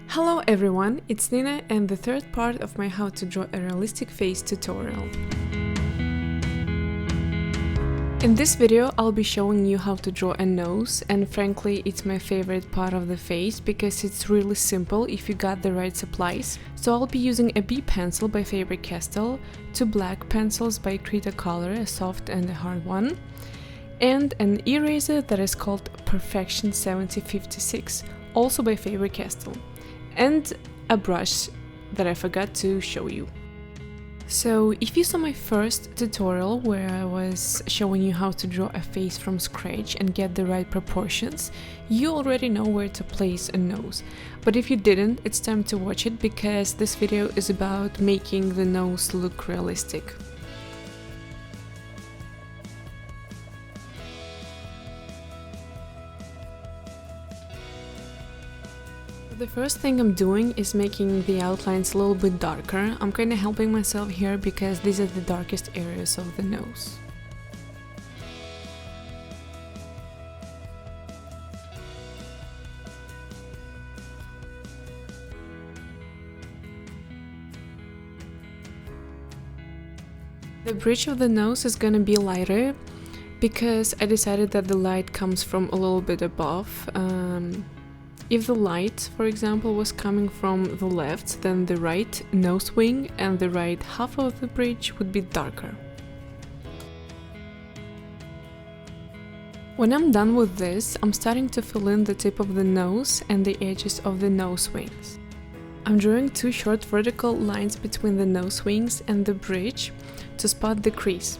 Hello everyone, it's Nina and the third part of my how to draw a realistic face tutorial. In this video I'll be showing you how to draw a nose, and frankly it's my favorite part of the face because it's really simple if you got the right supplies. So I'll be using a B pencil by Faber-Castell, two black pencils by Cretacolor, a soft and a hard one, and an eraser that is called Perfection 7056, also by Faber-Castell, and a brush that I forgot to show you. So if you saw my first tutorial where I was showing you how to draw a face from scratch and get the right proportions, you already know where to place a nose. But if you didn't, it's time to watch it because this video is about making the nose look realistic. The first thing I'm doing is making the outlines a little bit darker. I'm kinda helping myself here because these are the darkest areas of the nose. The bridge of the nose is gonna be lighter because I decided that the light comes from a little bit above. If the light, for example, was coming from the left, then the right nose wing and the right half of the bridge would be darker. When I'm done with this, I'm starting to fill in the tip of the nose and the edges of the nose wings. I'm drawing two short vertical lines between the nose wings and the bridge to spot the crease.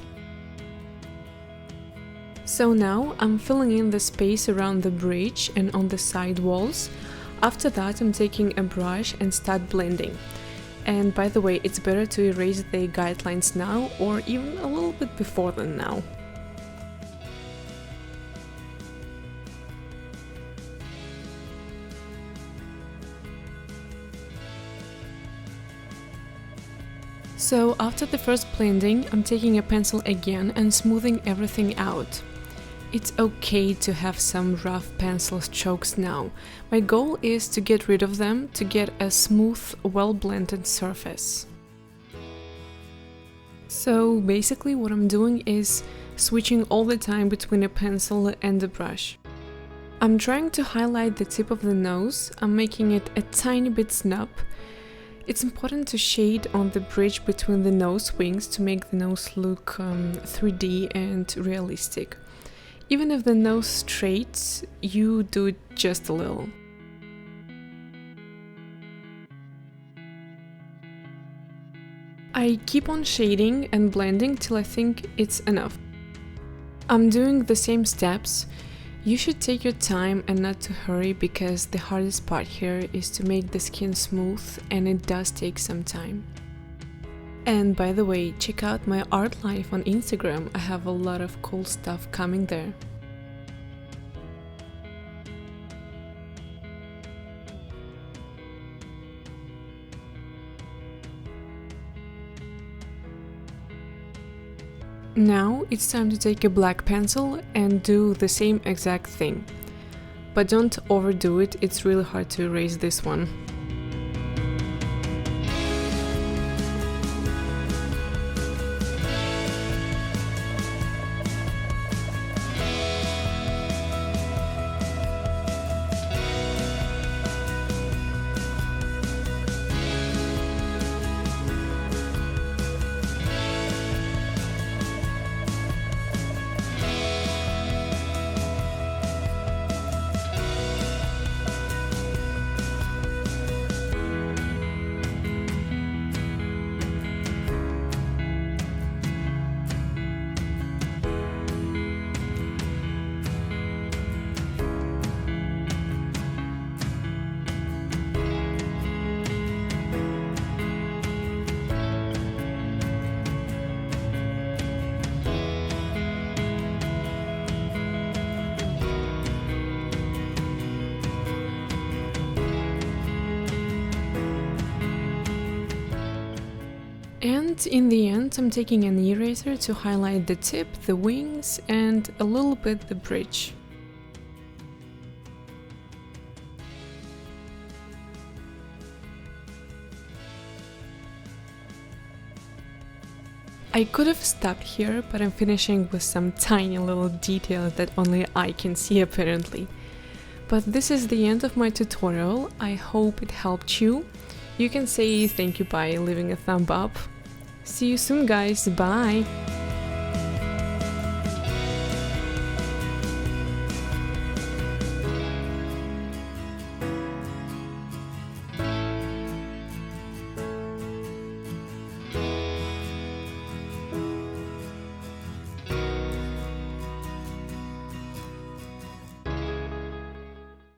So now I'm filling in the space around the bridge and on the side walls. After that I'm taking a brush and start blending. And by the way, it's better to erase the guidelines now or even a little bit before than now. So after the first blending, I'm taking a pencil again and smoothing everything out. It's okay to have some rough pencil strokes now. My goal is to get rid of them to get a smooth, well-blended surface. So basically what I'm doing is switching all the time between a pencil and a brush. I'm trying to highlight the tip of the nose. I'm making it a tiny bit snub. It's important to shade on the bridge between the nose wings to make the nose look 3D and realistic. Even if the nose straight, you do it just a little. I keep on shading and blending till I think it's enough. I'm doing the same steps. You should take your time and not to hurry because the hardest part here is to make the skin smooth, and it does take some time. And by the way, check out my art life on Instagram, I have a lot of cool stuff coming there. Now it's time to take a black pencil and do the same exact thing. But don't overdo it, it's really hard to erase this one. And in the end, I'm taking an eraser to highlight the tip, the wings, and a little bit the bridge. I could have stopped here, but I'm finishing with some tiny little details that only I can see apparently. But this is the end of my tutorial. I hope it helped you. You can say thank you by leaving a thumb up. See you soon guys, bye!